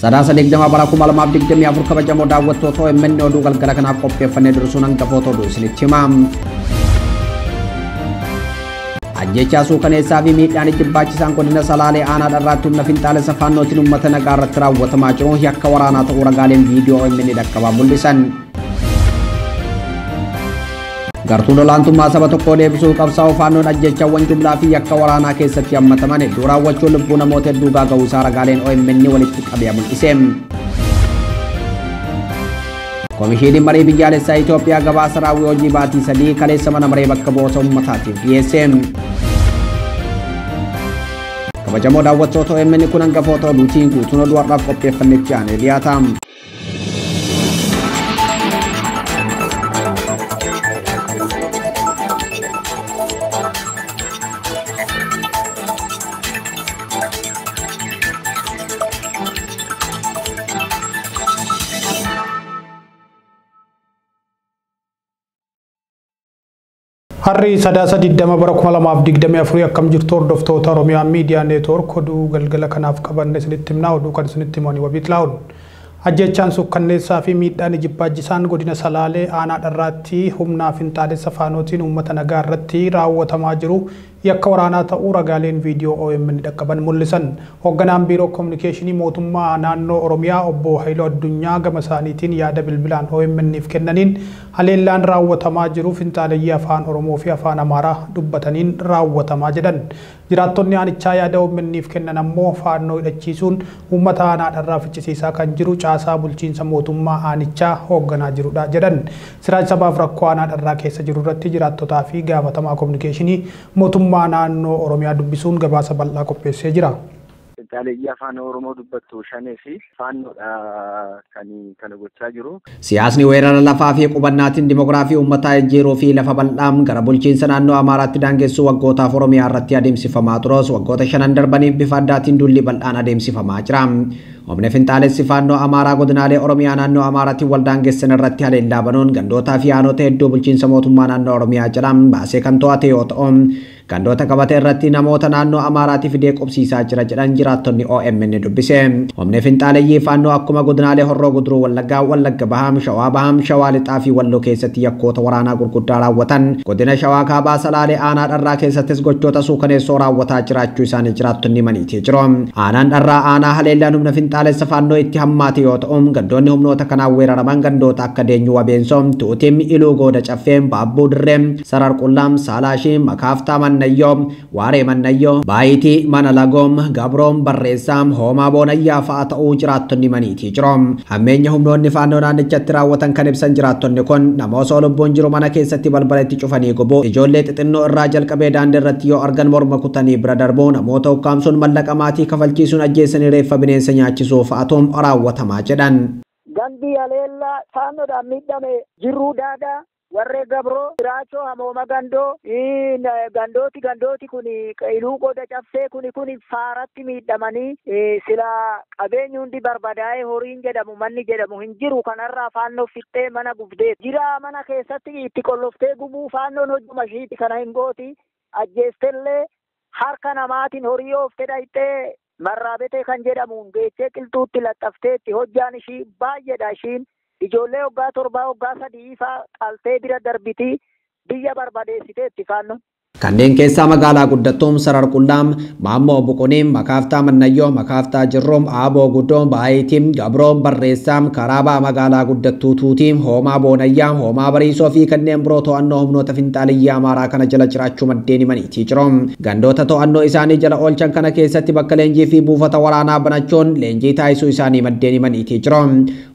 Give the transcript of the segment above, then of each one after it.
Sadasa digdama bara 2024 kabajamoo daawwattoota OMN oduu galgala kanaaf qopheeffannee dursuun hangafoota oduu isinitti himam. Ajjechaa suukaneessaa fi miidhaan jibbaachisaan godina Salaalee aanaa dharraatti humna finxaalessa faannootiin uummata nagaa irratti raawwatamaa jiru yakka waraanaa ta'uu ragaaleen viidiyoo OMN dhaqqabaa mul'isan. Gartuun olaantummaa saba tokkoo deebisuu qabsaa'uu faannoon ajjechaawwan jumlaa fi yakka waraanaa keessatti hammataman hedduu raawwachuun lubbuu namoota hedduu gaaga'uu isaa ragaaleen OMN walitti qabee mul'ise. Komishiiniin marii biyyaalessaa Itoophiyaa gabaasa raawwii hojii baatii 3 kaleessa mana maree bakka bu'oota uummataatiif dhiyeesse. Kabajamoo daawwattoota OMN kun hangafoota oduutiin guutuun oduu har'aaf qopheeffannetti aanee dhiyaata. Harri sadasa diddama bara 2024 akkam jirtu hordoftoota Oromiyaa Miidiyaa Neetwoork oduu galgala kanaaf qabanne isinitti himna oduu kan isinitti himani wabiitlaa'uun. Ajjechaan suukkanneessaa fi miidhaan jibbaachisaan godina Salaalee aanaa dharraatti humnaa finxaalessa faanootiin uummata nagaa irratti raawwatamaa jiru yakka waraanaa ta'uu ragaaleen viidiyoo OMN dhaqqaban mul'isan. Hoogganaan biiroo kominikeeshinii mootummaa naannoo Oromiyaa obbo Haayiluu Addunyaa gama isaaniitiin yaada bilbilaan OMN'if kennaniin haleellaan raawwatamaa jiru finxaaleyyii afaan Oromoo fi afaan Amaaraa dubbataniin raawwatamaa jedhan. Jiraattonni aanichaa yaada OMN'if kennan ammoo faannoo hidhachiisuun uummata aanaa dharraa ficcisiisaa kan jiru caasaa bulchiinsa mootummaa aanichaa hoogganaa jirudha jedhan. Siraaj sabaaf rakkoo aanaa dharraa keessa jiru irratti jiraattotaa fi gaafatamaa kominikeeshinii mootummaa naannoo Oromiyaa dubbisuun gabaasa bal'aa qopheessee jira. Finxaaleyyii afaan Oromoo dubbattu shanee fi faannoodha kan gochaa jiru. Siyaasni weerara lafaa fi qubannaatiin dimoogiraafii uummataa jijjiiruu fi lafa bal'aam gara bulchiinsa naannoo Amaaraatti daangessuu waggootaaf Oromiyaa irratti adeemsifamaa turos waggoota 5 darbaniif bifa addaatiin dulli bal'aan adeemsifamaa jira. Humni finxaalessi faannoo Amaaraa godinaalee Oromiyaa naannoo Amaaraatti wal daangessan irratti haleellaa banuun gandootaa fi aanota hedduu bulchiinsa mootummaa naannoo Oromiyaa jedhamu baasee kan to'ate yoo ta'u gandoota qabatee irratti namoota naannoo Amaaraatti fidee qubsiisaa jira jedhan jiraattonni OMN dubbise. Humni finxaaleyyii faannoo akkuma godinaalee Horroo Guduruu Wallaggaa, Wallagga Bahaam, Shawaa Bahaam, Shawaa Lixaa fi Walloo keessatti yakkoota waraanaa gurguddaa raawwatan. Godina Shawaa Kaabaa Salaalee aanaa dharraa keessattis gochoota suukaneessoo raawwataa jiraachuu isaanii jiraattonni maniitii jiru. Aanaan dharraa aanaa haleellaan humna finxaalessa faannoo itti hammaate yoo ta'u gandoonni humnoota kanaan weeraraman gandoota akka Deenyuu Wabeensoom, Tuutim, Iluu Gooda Caffeem, Baabbuu Dirreem, Sarar Qullaam, Saalaashii, Makaaftaa Mannayyoom, Waaree Mannayyoo, Baayitii Mana Lagoom, Gabroom Barreessaam, Hoomaa Boonayyaa fa'aa ta'uu jiraattonni maniitii jiru. Hammeenya humnoonni faannoo naannichatti raawwatan kan ibsan jiraattonni kun namoota lubbuun jiru mana keessatti balbalatti cufanii gubuu, ijoollee xixinnoo irraa jalqabee daandii irratti yoo argan morma kutanii bira darbuu, namoota ukkaamsuun mallaqa maatii kafalchiisuun ajjeessanii reeffa bineensa nyaachisuu fa'aatuun raawwatamaa jedhan. Gandi haleellaa faannoodhaan miidhame jirruu daadaa warree Gabroo Biraachoo Hamooma Gandoo gandooti kun Iluu Gooda Caffee kun faaratti miidhamanii sila qabeenyi hundi barbadaa'ee horiin jedhamu manni jedhamu hin jiru kanarraa faannoo fixxee mana gubdee jira mana keessatti itti qolloftee gubuu faannoon hojuma ishiiti kana hin gooti ajjeestellee harka namaatiin horii ooftee dhayxee marraabetee kan jedhamu geechee qilxuutti laxxafteetti hojjaan ishii baay'eedha ishiin. Ijoollee waggaa 7 waggaa 3 fa'aa qaltee bira darbitii biyya barbadeessiteetti faannoon. Kanneen keessaa magaalaa guddattuun Sarar Qullaam, Maammoo Buquniim, Makaaftaa Mannayyoo, Makaaftaa Jirroom, Aaboo Guddoom, Baayitiim, Gabroom Barreessaam, Karaabaa magaalaa guddattuu Tuutiim, Hoomaa Boonayyaa, Hoomaa Bariisoo fi kanneen biroo to'annoo humnoota finxaaleyyii Amaaraa kana jala jiraachuu maddeen himaniitii jiru. Gandoota to'annoo isaanii jala oolchan kana keessatti bakka leenjii fi buufata waraanaa banachuun leenjii taasisuu isaanii maddeen himaniitii jiru.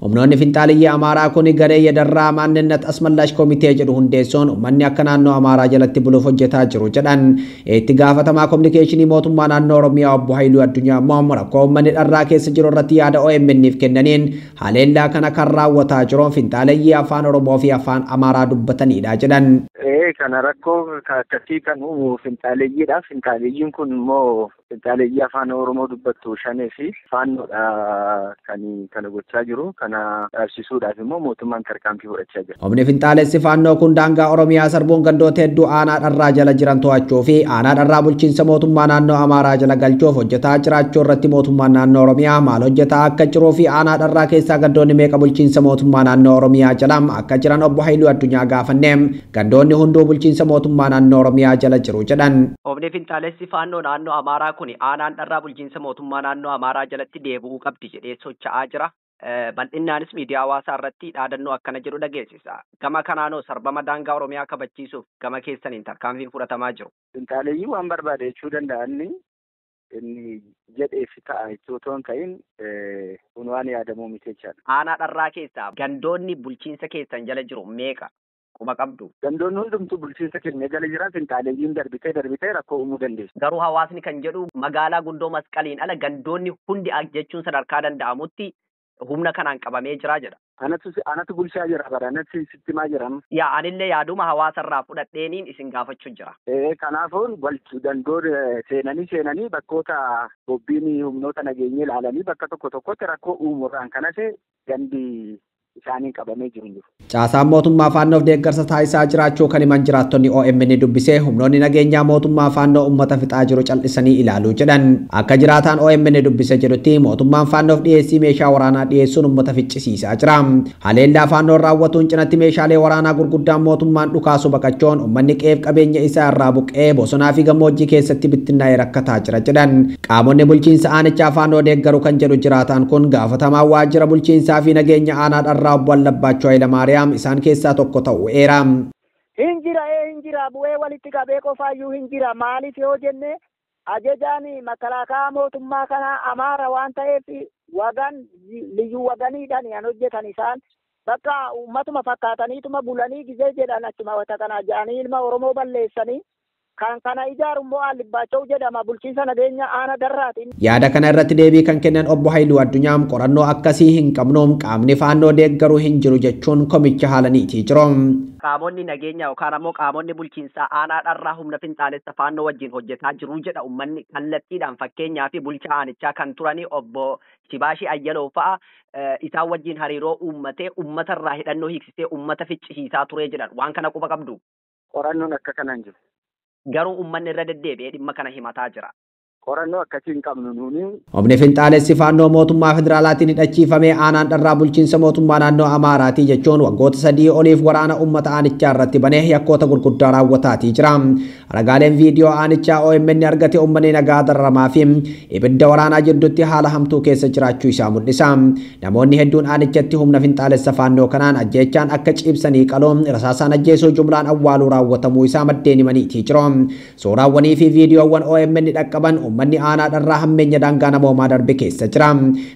Humnoonni finxaaleyyii Amaaraa kun garee yadarraa maanninat asmallash komitee jedhu hundeessuun uummanni akka naannoo Amaaraa jalatti buluuf hojjetaa jiru jedhan. Itti gaafatamaa kominikeeshinii mootummaa naannoo Oromiyaa obbo Haayiluu Addunyaa immoo rakkoo uummanni dharraa keessa jiru irratti yaada OMN'if kennaniin haleellaa kana kan raawwataa jiru finxaaleyyii afaan Oromoo fi afaan Amaaraa dubbatanidha jedhan. Kana rakkoo akkasii kan uumu finxaalayyiidha. Finxaalayyiin kun immoo Finxaaleeyyii afaan Oromoo dubbattu shanee fi faannoodha kan gochaa jiru. Kana dhaabsisuudhaaf immoo mootummaan tarkaanfii fudhachaa jira. Humni finxaalessi faannoo kun daangaa Oromiyaa sarbuun gandoota hedduu aanaa dharraa jala jiran to'achuu fi aanaa dharraa bulchiinsa mootummaa naannoo Amaaraa jala galchuuf hojjetaa jiraachuu irratti mootummaan naannoo Oromiyaa maal hojjetaa akka jiruu fi aanaa dharraa keessaa gandoonni meeqa bulchiinsa mootummaa naannoo Oromiyaa jala akka jiran obbo Haayiluu Addunyaa gaafanne gandoonni hunduu bulchiinsa mootummaa naannoo Oromiyaa jala jiru jedhan. Humni finxaalessi faannoo naannoo Amaaraa kun aanaan dharraa bulchiinsa mootummaa naannoo Amaaraa jalatti deebi'uu qabdi jedhee socho'aa jira. Bal'innaanis miidiyaa hawaasaa irratti dhaadannoo akkana jedhu dhageessisa. Gama kanaanoo sarbama daangaa Oromiyaa kabachiisuuf gama keessaniin tarkaanfiin fudhatamaa jiru. Finxaaleeyyii waan barbaade jechuu danda'anni inni jedheef ta'a jechuutu hin ta'in kun waan yaadamuu miti jechaadha. Aanaa dharraa keessaa gandoonni bulchiinsa keessan jala jiru meeqa quba qabdu? Gandoonni hundumtuu bulchiinsa keenya jala jiran finxaaleeyyiin darbitee rakkoo uumuu dandeessu. Garuu hawaasni kan jedhu magaalaa gundoo masqaliin ala gandoonni hundi jechuun sadarkaa danda'amutti humna kanaan qabamee jira jedha. Anatu bulchaa jira bara anatti sitti maa jiran. Yaa anillee yaaduma hawaasarraa fudhadheeniin isin gaafachuu jira. Kanaafuu gandoo seenanii bakkoota bobbiin humnoota nageenya ilaalanii bakka tokkotti rakkoo uumuudhaan kanas gandi isaaniin qabamee jiru. Caasaan mootummaa faannoof deeggarsa taasisaa jiraachuu kan himan jiraattonni OMN dubbisee humnoonni nageenyaa mootummaa faannoo uummata fixaa jiru cal'isanii ilaaluu jedhan. Akka jiraataan OMN dubbise jedhutti mootummaan faannoof dhiyeessii meeshaa waraanaa dhiyeessuun uummata ficcisiisaa jira. Haleellaa faannoon raawwatuun cinatti meeshaalee waraanaa gurguddaan mootummaan dhukaasu baqachuun uummanni qeef qabeenya isaa irraa buqqee bosonaa fi gammoojjii keessatti bittinnaa'ee rakkataa jira jedhan. Qaamonni bulchiinsa aanichaa faannoo deeggaru kan jedhu jiraataan kun gaafatamaa waajjira bulchiinsaa fi nageenya aanaa dharraa obbo Allabbaachoo Hayilamaariyaam isaan keessaa tokko ta'u eera. Hinjira bu'ee walitti qabee qofaayyuu hinjira maaliif yoo jenne ajajaan makalaakaa mootummaa kana Amaara waan ta'eef liyyuu waganiidhaan kan hojjetan isaan bakka uummatuma fakkaataniituma bulanii gizee jedhan achuma wata kana jedhanii ilma Oromoo balleessanii kan kana ijaarummoo Allibbaachoo jedhama bulchiinsa nageenya aanaa darraatiin. Yaada kana irratti deebii kan kennan obbo Haayiluu Addunyaa qorannoo akkasii hin qabnuun qaamni faannoo deeggaru hin jiru jechuun komicha haalaniitii jiru. Qaamonni nageenya yookaan ammoo qaamonni bulchiinsaa aanaa dharraa humna finxaalessa faannoo wajjin hojjetaa jiru jedha uummanni kallattiidhaan fakkeenyaa fi bulchaa aanichaa kan turanii obbo Shibaashii Ayyaloo fa'a isaan wajjin hariiroo uummatee uummatarraa hidhannoo hiiksisee uummata ficcisiisaa ture jedhan waan kana quba qabdu. Qorannoon akka kanaan jiru. Garuu uummanni irra deddeebi'ee dhimma kana himataa jira. Qorannoo akkasii hin qabnu nuuni. Humni finxaalessi faannoo mootummaa federaalaatiin hidhachiifamee aanaan dharraa bulchiinsa mootummaa naannoo Amaaraatii jechuun waggoota 3 oliif waraana uummata aanichaa irratti banee yakkoota gurguddaa raawwataatii jira. Ragaaleen viidiyoo aanichaa OMN argate uummanni nagaa dararamaa fi ibidda waraanaa jidduutti haala hamtuu keessa jiraachuu isaa mul'isa. Namoonni hedduun aanichatti humna finxaalessa faannoo kanaan ajjeechaan akka ciibsanii qaluun rasaasaan ajjeesuu jumlaan awwaaluu raawwatamuu isaa maddeen himaniitii jiru. Suuraawwanii fi viidiyoowwan OMN dhaqqaban uummanni aanaa dharraa hammeenya daangaa namoomaa darbe keessa jira.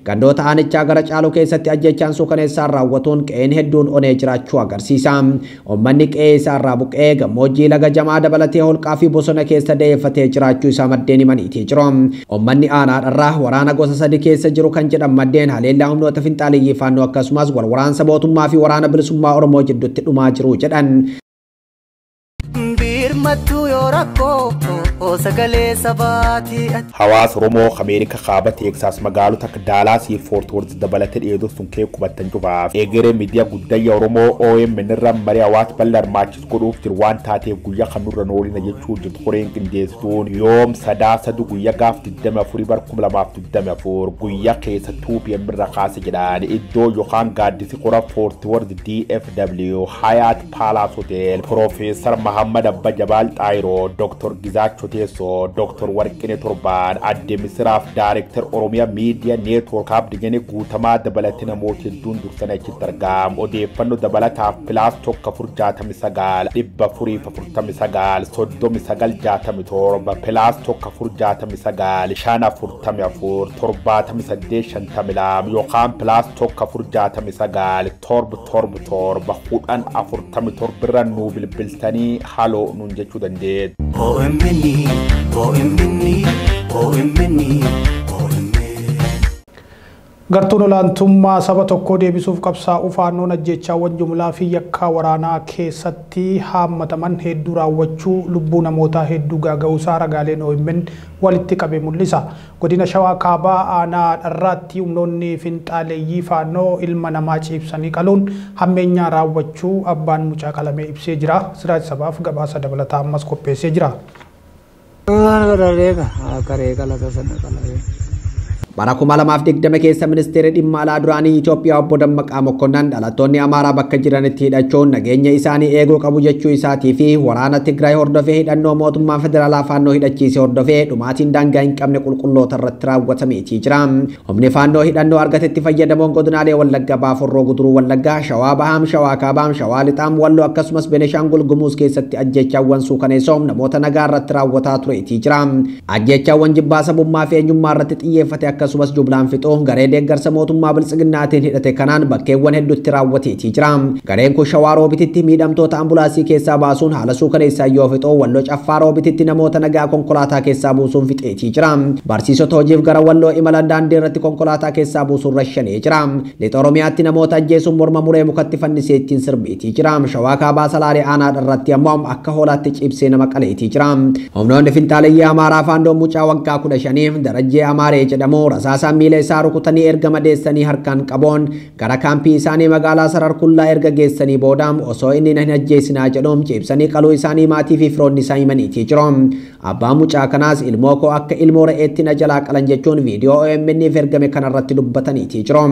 Gandoota aanichaa gara caalu keessatti ajjeechaan suukaneessaan raawwatuun qe'een hedduun onee jiraachuu agarsiisa. Uummanni qe'ee isaarraa buqqee gammoojjii laga jamaa dabalatee holqaa fi bosona keessa deeffatee jiraachuu isaa maddeen himaniitii jiru. Uummanni aanaa dharraa waraana gosa 3 keessa jiru kan jedhan maddeen haleellaa humnoota finxaaliyyii faannoo akkasumas waraansa mootummaa fi waraana bilisummaa Oromoo jidduutti dhumaa jiru jedhan. Hawaasa Oromoo Ameerika kaaba Teeksaas magaalota akka Daalaasii fi Foort Worth dabalatee dheedoo sun kee qubatan cufaaf eegeree miidiyaa guddayya Oromoo OMN irraa marii hawaasa bal'aa hirmaachis godhuuf jiru waan taateef guyyaa kan nurra noolina jechuu jirtu koreen qindeessituun yoom sadaasadu guyyaa gaaf 24/2024 guyyaa keessattuu PM irra kaase jedhaan iddoo yookaan gaaddisi qora Foort Worth DFW Hayat Palace Hotel Profeesar Mahammad Abba Jabal Xaayiroo Dr. Gizaachoo Teessoo Dr. Warqinee Torbaan Adde Misiraaf Daayirektar Oromiyaa Miidiyaa Neetwoork Abdiyyanii guutamaa dabalatee namoota hedduun dursanii achitti argamu. Odeeffannoo dabalataaf pilaas 169 449 3967 pilaas 169 544 7852 yookaan pilaas 169 777 1047 irra nuu bilbiltanii haloo nuun jechuu dandeessu. Gartuun olaantummaa saba tokkoo deebisuuf qabsaa'uu faannoon ajjechaawwan jumlaa fi yakkaa waraanaa keessatti haammataman hedduu raawwachuu lubbuu namootaa hedduu gaaga'uusaa ragaaleen OMN walitti qabee mul'isa. Godina Shawaa Kaabaa aanaa dharraatti humnoonni finxaaleeyyii faannoo ilma namaa ciibsanii qaluun hammeenyaa raawwachuu abbaan mucaa qalamee ibsee jira. Siraaj sabaaf gabaasa dabalataa ammas qopheessee jira. Bara 2020 keessa ministeerri dhimma alaa duraanii Itoophiyaa obbo Dammaqaa Mokkonnan dhalattoonni Amaaraa bakka jiranitti hidhachuun nageenya isaanii eeguu qabu jechuu isaatii fi waraana Tigraay hordofee hidhannoo mootummaa federaalaa faannoo hidhachiise hordofee dhumaatiin daangaa hin qabne qulqulloota irratti raawwatameetii jira. Humni faannoo hidhannoo argatetti fayyadamuun godinaalee Wallaggaa Baaforroo Guduruu Wallaggaa, Shawaa Bahaam, Shawaa Kaabaam, Shawaa Lixaam, Walloo akkasumas Beneshaangul Gumuuz keessatti ajjechaawwan suukaneessoo namoota nagaa irratti raawwataa tureetii jira. Ajjechaawwan jibbaa sabummaa fi eenyummaa irratti xiyyeeffate akkasumas jumlaan fixoo garee deeggarsa mootummaa biltsiginnaatiin hidhate kanaan bakkeewwan hedduutti raawwateetii jira. Gareen kun Shawaa Roobititti miidhamtoota ambulaasii keessaa baasuun haala suukaneessaa yoo fixoo Walloo Caffaa Roobititti namoota nagaa konkolaataa keessaa buusuun fixeetii jira. Barsiisota hojiif gara Walloo imalan daandii irratti konkolaataa keessaa buusuun rashanee jira. Lixa Oromiyaatti namoota ajjeesuun morma muree mukatti fannisee ittiin sirbiitii jira. Shawaa Kaabaa Salaalee aanaa dharratti ammoo akka hoolaatti ciibsee nama qaleetii jira. Humnoonni finxaaleeyyii Amaaraa faandoon mucaa waggaa 15 Darajjee Amaaree jedhamu rasaasaan miila isaa rukutanii erga madeessanii harkaan qaboon gara kaampii isaanii magaalaa Sararkullaa erga geessanii boodaam osoo inni hin ajjeesinaa jedhuun ciibsanii qaluu isaanii maatii fi firoonni isaa himaniitii jiru. Abbaan mucaa kanaas ilmoo koo akka ilmoo re'eetti na jalaa qalan jechuun viidiyoo OMN'if ergame kanarratti dubbataniitii jiru.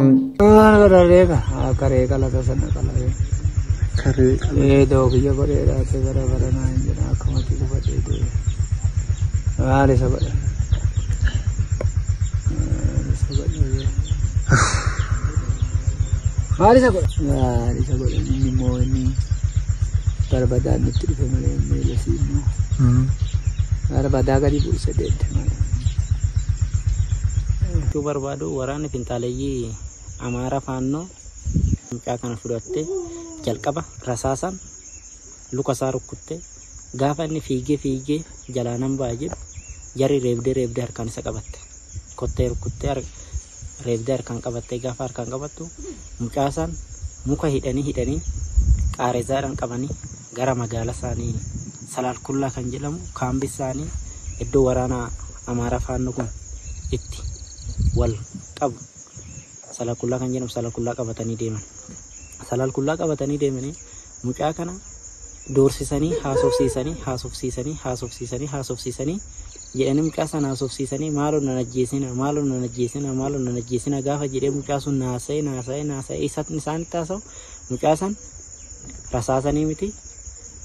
Mari sa ini mau ini barbadaan itu di pemain Melasino. Barbadaga di bursa det. Itu barbado warane finxaaleeyyii Amaaraa faannoo mucaa kana fudhatte jalqaba rasaasan luka isaa rukutte gaafa inni fiigee jalaanan baay'ee jarri reebdee harkaan isa qabatte kottee rukuttee reebdee harkaan qabattee gaafa harkaan qabattu mucaasan muka hidhanii qaarezaadhaan qabanii gara magaalaa isaanii Salaalkullaa kan jedhamu kaambii isaanii iddoo waraana Amaaraa faannoo kun itti wal qabu Salaalkullaa kan jedhamu Salaalkullaa qabatanii deeman. Salaalkullaa qabatanii deemanii mucaa kana doorsisanii haasofsiisanii jedhanii mucaa sana haasofsiisanii maaloo nan ajjeesina gaafa jedhee mucaa sun naasa'ee isaan taasa'u mucaa san rasaasanii miti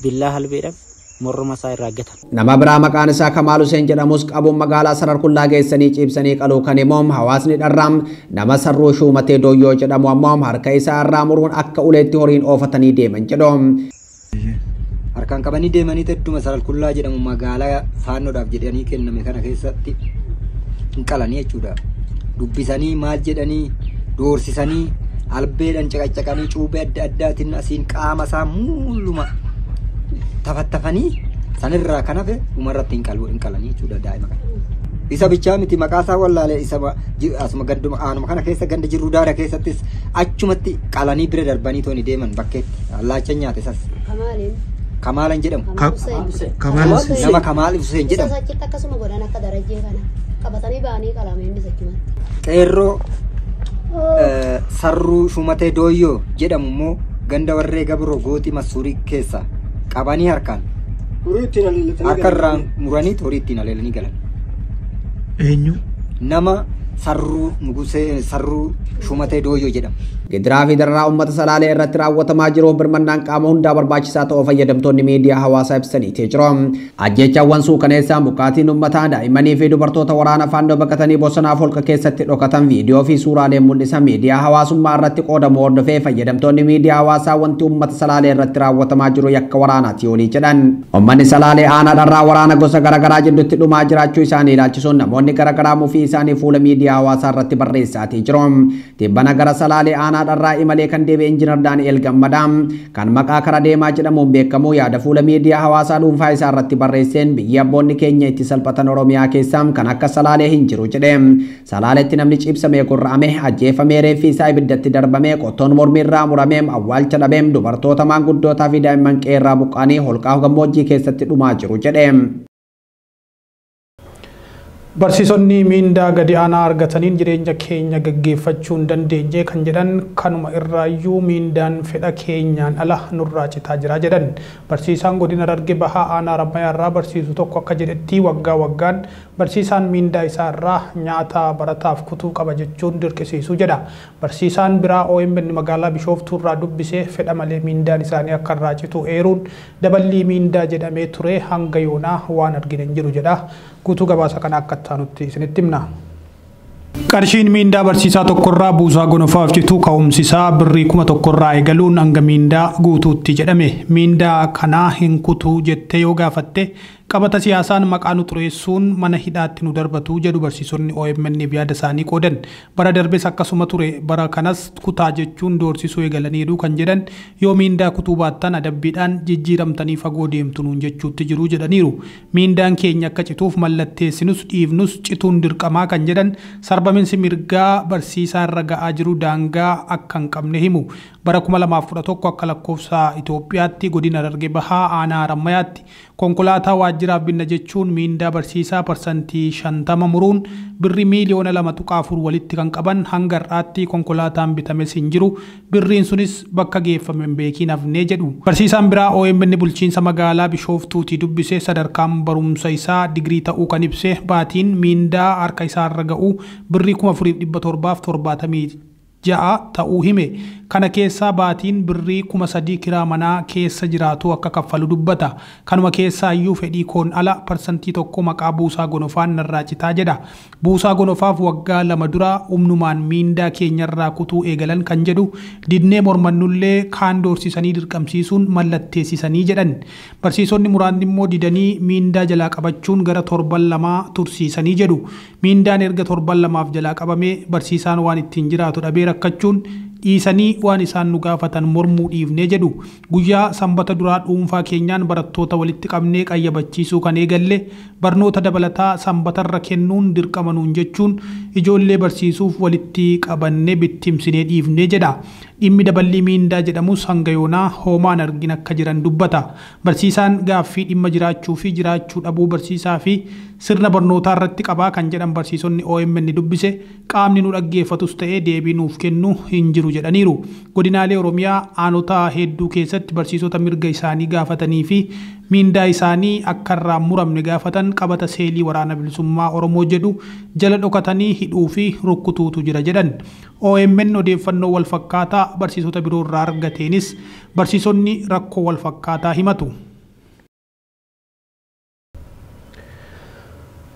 billaa halbeedhaan morma isaa irraa gatan. Nama biraa maqaan isaa Kamaal Hussein jedhamus qabuun magaalaa Sararkullaa geessanii ciibsanii qaluu kan himuun hawaasni dharraam nama Sarruu Shumatee Dooyyoo jedhamu ammoo harka isaa irraa muruun akka uleetti horiin oofatanii deeman jedhu. Harkaan qabanii deemanii tedduma Sararkullaa jedhamu magaalaa faannoodhaaf jedhanii kenname kana keessatti hin qalanii jechuudha. Dubbisanii maal jedhanii doorsisanii albeedhaan caqacaqanii cuubee adda addaatiin asiin qaama isaa mulluma tafattafanii sanirraa kan hafe dhumarratti hin qalanii jechuudha daa'ima kana. Isa bichaa miti maqaa isaa wallaalee isa asuma gadduma aanuma kana keessa ganda jirru daara keessattis achumatti qalanii bira darbanii tooni deeman bakkeetti allaacha nyaate sas. Kamaalan jedhamu. Nama Kamaal Hussein jedhamu. Akkasuma godhan akka darajjee kana qabatanii ba'anii qalamee inni sakkiman. Qeerroo Sarruu Shumatee Dooyyoo jedhamu immoo ganda warree Gabroo Gootii Masuurii keessa qabanii harkaan akka irraan muranii horii ittiin aleelanii galan. Eenyu? Nama Sarruu Shumatee Dooyyoo jedhamu. Gidiraa fi dararaa uummata Salaalee irratti raawwatamaa jiru birmannaan qaama hundaa barbaachisaa ta'uu fayyadamtoonni miidiyaa hawaasaa ibsaniitii jiru. Ajjechaawwan suukaneessaan buqqaatiin uummataa daa'immanii fi dubartoota waraana faannoo baqatanii bosonaaf holqa keessatti dhokatan viidiyoo fi suuraaleen mul'isan miidiyaa hawaasummaa irratti qoodamu hordofee fayyadamtoonni miidiyaa hawaasaa wanti uummata Salaalee irratti raawwatamaa jiru yakka waraanaati olii jedhan. Uummanni Salaalee aanaa dharraa waraana gosa garaagaraa jidduutti dhumaa jiraachuu isaanii ilaalchisuun namoonni garaagaraa mufii isaanii fuula miidiyaa miidiyaa hawaasaa irratti barreessaatii jiru. Tibbana gara Salaalee Aanaadharraa imalee kan deebi'e Injiinar Daani'el Gammadaa kan maqaa kara deemaa jedhamuun beekamu yaada fuula miidiyaa hawaasaa dhuunfaa isaa irratti barreesseen biyya abboonni keenya itti salphatan Oromiyaa keessaa kan akka Salaalee hin jiru jedhe. Salaaleetti namni ciibsamee gurra'ame ajjeefamee reeffi isaa ibiddatti darbamee qottoon mormiirraa muramee awwaalcha dhabee dubartoota maanguddootaa fi daa'imman qeerraa buqqaanii holqaa gammoojjii keessatti dhumaa jiru jedhe. Barsiisonni miindaa gadi aanaa argataniin jireenya keenya gaggeeffachuu hin dandeenye kan jedhan kanuma irraayyuu miindaan fedha keenyaan ala nurraa citaa jira jedhan. Barsiisaan godina Harargee Bahaa aanaa Rammayyaarraa barsiisu tokko akka jedhetti waggaa waggaan barsiisaan miindaa isaarraa nyaata barataaf kutuu qaba jechuun dirqisiisu jedha. Barsiisaan biraa OMN magaalaa Bishooftuurraa dubbisee fedha malee miindaan isaanii akka irraa citu eeruun daballii miindaa jedhamee ture hanga yoonaa waan argine hin jiru jedha. Guutuu gabaasa kana akka taanutti isinitti himna. Qarshiin miindaa barsiisaa tokkorraa buusaa gonofaaf cituu ka'umsisaa birrii 1,000 eegaluun hanga miindaa guutuutti jedhame. Miindaa kanaa hin kutuu jettee yoo gaafatte qabata siyaasaan maqaa nu xureessuun mana hidhaatti nu darbatu jedhu barsiisonni OMN yaada isaanii qoodan. Bara darbes akkasuma ture bara kanas kutaa jechuun doorsisuu eegalaniiru kan jedhan yoo miindaa kutuu baattan adabbiidhaan jijjiiramtanii fagoo deemtu nuun jechuutti jiru jedhaniiru. Miindaan keenya akka cituuf mallatteessinus dhiifnus cituun dirqamaa kan jedhan sarbaminsi mirgaa barsiisaa irra ga'aa jiru daangaa akka hin qabne himu. Bara 2011 akka lakkoofsa Itoophiyaatti godina Harargee Bahaa aanaa Rammayyaatti konkolaataa waajjiraaf binna jechuun miindaa barsiisaa parsantii 50 muruun birrii miliyoona 2.4 walitti kan qaban hanga har'aatti konkolaataan bitames hin jiru. Birriin sunis bakka geeffame hin beekiin hafnee jedhu. Barsiisaan biraa OMN bulchiinsa magaalaa Bishooftuutii dubbisee sadarkaan barumsa isaa digirii ta'uu kan ibse baatiin miindaa harka isaarra ga'u birrii 4,776 ta'uu hime. Kana keessaa baatiin birrii 3,000 kiraa manaa keessa jiraatu akka kaffalu dubbata. Kanuma keessaa iyyuu fedhii koon ala parsantii tokko maqaa buusaa gonofaan narraa citaa jedha. Buusaa gonofaaf waggaa 2 dura humnumaan miindaa keenyarraa kutuu eegalan kan jedhu didnee mormannullee kaan doorsisanii dirqamsiisuun mallatteessisanii jedhan. Barsiisonni muraasni immoo didanii miindaa jalaa qabachuun gara 7 tursiisanii jedhu. Miindaan erga 7 jalaa qabamee barsiisaan waan ittiin jiraatu dhabee rakkachuun dhiisanii waan isaan nu gaafatan mormuu dhiifnee jedhu. Guyyaa sanbata duraa dhuunfaa keenyaan barattoota walitti qabnee qayyabachiisuu kan eegalle barnoota dabalataa sanbatarra kennuun dirqama nuun jechuun ijoollee barsiisuuf walitti qabannee bittimsinee dhiifnee jedha. Dhimmi daballii miindaa jedhamus hanga yoonaa hoomaan argin akka jiran dubbata. Barsiisaan gaaffii dhimma jiraachuu fi jiraachuu dhabuu barsiisaa fi sirna barnootaa irratti qabaa kan jedhan barsiisonni OMN dubbise qaamni nu dhaggeeffatus ta'ee deebii nuuf kennu hin jiru jedhaniiru. Godinaalee Oromiyaa aanotaa hedduu keessatti barsiisota mirga isaanii gaafatanii fi miindaa isaanii akka irraa muramne gaafatan qabata seelii waraana bilisummaa Oromoo jedhu jala dhokatanii hidhuu fi rukkutuutu jira jedhan. OMN odeeffannoo wal fakkaataa barsiisota biroo irraa argateenis barsiisonni rakkoo wal fakkaataa himatu.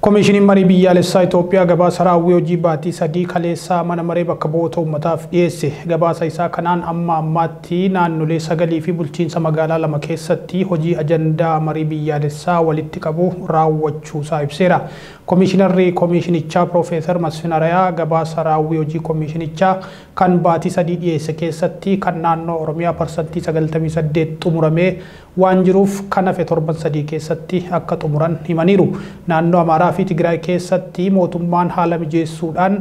Komishinii marii biyyaalessaa Itoophiyaa gabaasa raawwii hojii baatii 3 kaleessaa mana maree bakka bu'oota uummataaf dhiyeesse. Gabaasa isaa kanaan amma ammaatti naannolee 9 fi bulchiinsa magaalaa 2 keessatti hojii ajandaa marii biyyaalessaa walitti qabu raawwachuusaa ibseera. Komishinarri komishinichaa Profeesar Masfin Arayaa gabaasa raawwii hojii komishinichaa kan baatii 3 dhiyeesse keessatti kan naannoo Oromiyaa parsantii 98 xumuramee waan jiruuf kan hafe 3 keessatti akka xumuran himaniiru. Naannoo Amaaraa fi Tigraay keessatti mootummaan haala mijeessuudhaan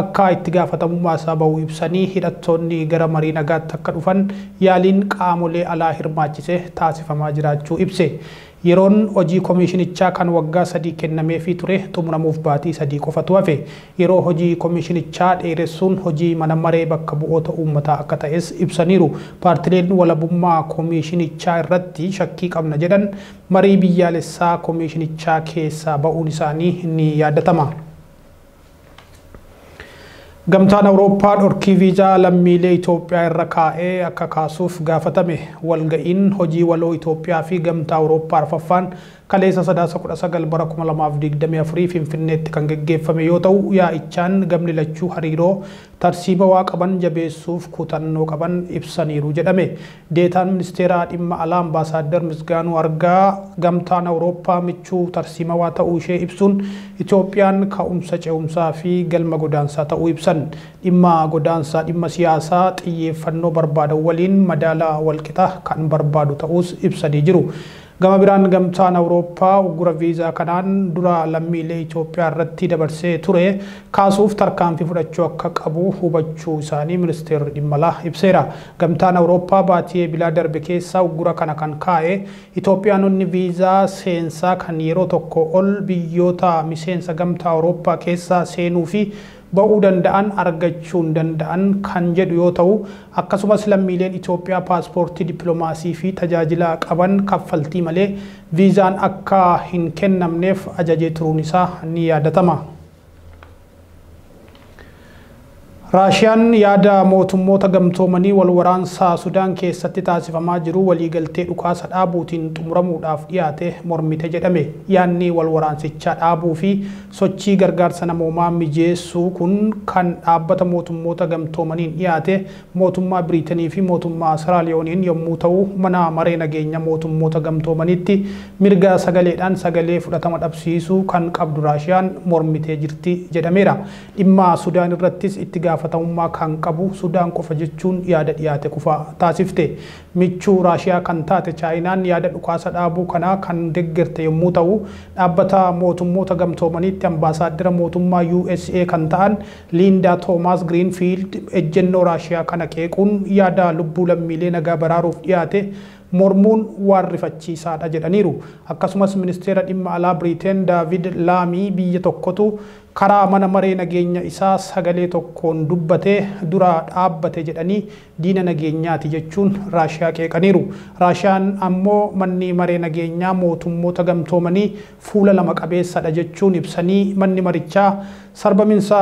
akka itti gaafatamummaa isaa bahu ibsanii hidhattoonni gara marii nagaatti akka dhufan yaaliin qaamolee alaa hirmaachise taasifamaa jiraachuu ibse. Yeroon hojii komishinichaa kan waggaa 3 kennameefii ture xumuramuuf baatii 3 qofatu hafe. Yeroo hojii komishinichaa dheeressuun hojii mana maree bakka bu'oota uummataa akka ta'es ibsaniiru. Paartileen walabummaa komishinichaa irratti shakkii qabna jedhan marii biyyaalessaa komishinichaa keessaa ba'uun isaanii ni yaadatama. Gamtaan Awurooppaa dhorkii viizaa lammiilee Itoophiyaa irra kaa'ee akka kaasuuf gaafatame. Walga'iin hojii waloo Itoophiyaa fi Gamtaa Awurooppaa arfaffaan kaleessa sadaasa 19 bara 2024 Finfinneetti kan geggeeffame yoo ta'u yaa'ichaan gamni lachuu hariiroo tarsiima waa qaban jabeessuuf kutannoo qaban ibsaniiru jedhame. Deetaan ministeera dhimma alaa Ambaasaadder Misgaanuu Argaa gamtaan Awurooppaa michuu tarsiima waa ta'uu ishee ibsuun Itoophiyaan ka'umsa ce'umsaa fi galma godaansaa ta'uu ibsan. Dhimma godaansaa dhimma siyaasaa xiyyeeffannoo barbaadan waliin madaalaa walqixa kan barbaadu ta'us ibsanii jiru. Gama biraan gamtaan Awurooppaa uggura viizaa kanaan dura lammiilee Itoophiyaa irratti dabarsee ture kaasuuf tarkaanfii fudhachuu akka qabu hubachuu isaanii ministeerri dhimma alaa ibseera. Gamtaan Awurooppaa baatii bilaa darbe keessaa uggura kana kan kaa'e Itoophiyaanonni viizaa seensaa kan yeroo tokko ol biyyoota miseensa gamtaa Awurooppaa keessaa seenuu fi ba'uu danda'an argachuu danda'an kan jedhu yoo ta'u akkasumas lammiileen Itoophiyaa paaspoortii dippiloomaasii fi tajaajila qaban kaffaltii malee viizaan akka hin kennamneef ajajee turuun isaa ni yaadatama. Raashiyaan yaada mootummoota gamtoomanii wal waraansaa Sudaan keessatti taasifamaa jiru waliigaltee dhukaasa dhaabuutiin xumuramuudhaaf dhiyaate mormite jedhame. Yaadni wal waraansichaa dhaabuu fi sochii gargaarsa namoomaa mijeessuu kun kan dhaabbata mootummoota gamtoomaniin dhiyaate mootummaa Biriitanii fi mootummaa Siraaliyooniin yommuu ta'u mana maree nageenya mootummoota gamtoomaniitti mirga sagaleedhaan sagalee fudhatama dhabsiisuu kan qabdu Raashiyaan mormitee jirti jedhameera. Dhimma Sudaan irrattis itti gaafatamummaa kan qabu Sudaan qofa jechuun yaada dhiyaate qofa taasifte. Michuu Raashiyaa kan taate Chaayinaan yaada dhukaasa dhaabuu kana kan deggerte yommuu ta'u dhaabbata mootummoota gamtoomaniitti ambaasaadara mootummaa USA kan ta'an Linda Thomas Greenfield ejjennoo Raashiyaa kana qeequun yaada lubbuu lammiilee nagaa baraaruuf dhiyaate mormuun waan rifachiisaadha jedhaniiru. Akkasumas ministeera dhimma alaa Biriteen David Laamii biyya tokkotu karaa mana maree nageenya isaa sagalee tokkoon dubbatee dura dhaabbate jedhanii diina nageenyaati jechuun Raashiyaa qeeqaniiru. Raashiyaan ammoo manni maree nageenyaa mootummoota gamtoomanii fuula lama qabeessadha jechuun ibsanii manni marichaa sarbaminsa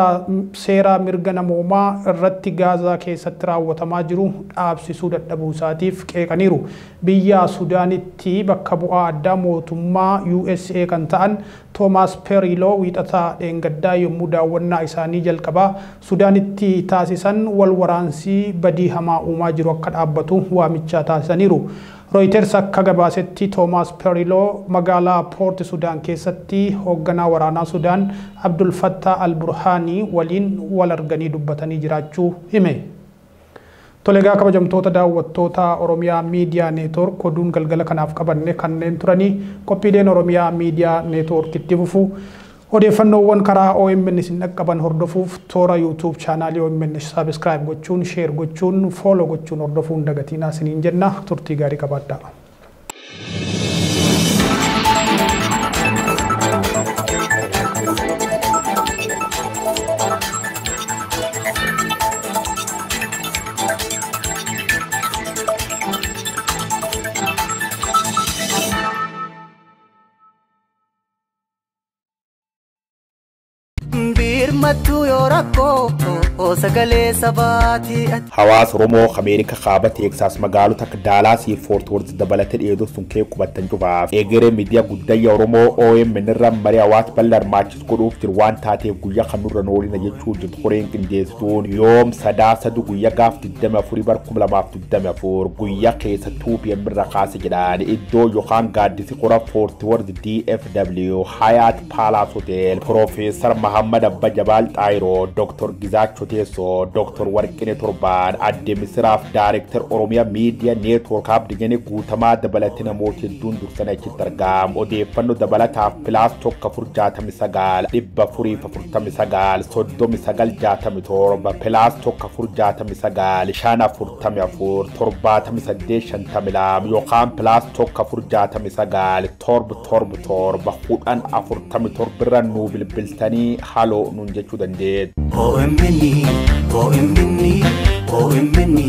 seeraa mirga namoomaa irratti Gaazaa keessatti raawwatamaa jiru dhaabsisuu dadhabuu isaatiif qeeqaniiru. Biyya Sudaanitti bakka bu'aa addaa mootummaa USA kan ta'an Thomas Perriello wiixataa dheengaddaa yommuu daawwannaa isaanii jalqabaa Sudaanitti taasisan wal waraansii badii hamaa uumaa jiru akka dhaabbatu waamichaa taasisaniiru. Reuters akka gabaasetti Thomas Perriello magaalaa Port Sudan keessatti hoogganaa waraanaa Sudan Abdul Fattah al-Burhani waliin wal arganii dubbatanii jiraachuu hime. Tolegaa kabajamtoota daawwattoota Oromiyaa Miidiyaa Neetwoork oduun galgala kanaaf qabanne kanneen turanii qophiileen Oromiyaa Miidiyaa Neetwoork itti fufu odeeffannoowwan karaa OMN isin dhaqqaban hordofuuf toora YouTube chaanaalii OMN subscribe gochuun share gochuun follow gochuun hordofuun dagatinaa isiniin jenna. Turtii gaarii qabaadhaa. Hawaasa Oromoo Ameerika kaaba Teeksaas magaalota akka Daalaasii fi Foort Worth dabalatee dheedoo sun kee qubatan cufaaf eegeree miidiyaa guddayya Oromoo OMN irraa marii hawaasa bal'aa hirmaachis godhuuf jiru waan taateef guyyaa kan nurra noolina jechuu jirtu koreen qindeessituun yoom sadaasadu guyyaa gaaf 24 bar 2024 guyyaa keessa tuubiyan birra kaase jedhaan iddoo yookaan gaaddisi qora Foort Worth DFW Hayat Palace Hotel Profeesar Mahammad Abba Jabaal Xaayiroo Dr. Gizaachoo Teessoo Dr. Warqinee Torbaan Adde Misiraaf Daareektar Oromiyaa Miidiyaa Neetwoork Abdiyyanii guutamaa dabalatee namoota hedduun dursanii achitti argamu. Odeeffannoo dabalataaf pilaas tokko 469 449 3967 pilaas tokko 469 544 7852 yookaan pilaas tokko 469 777 1047 birra nuu bilbiltanii haloo nuun jechuu dandeessu. OMN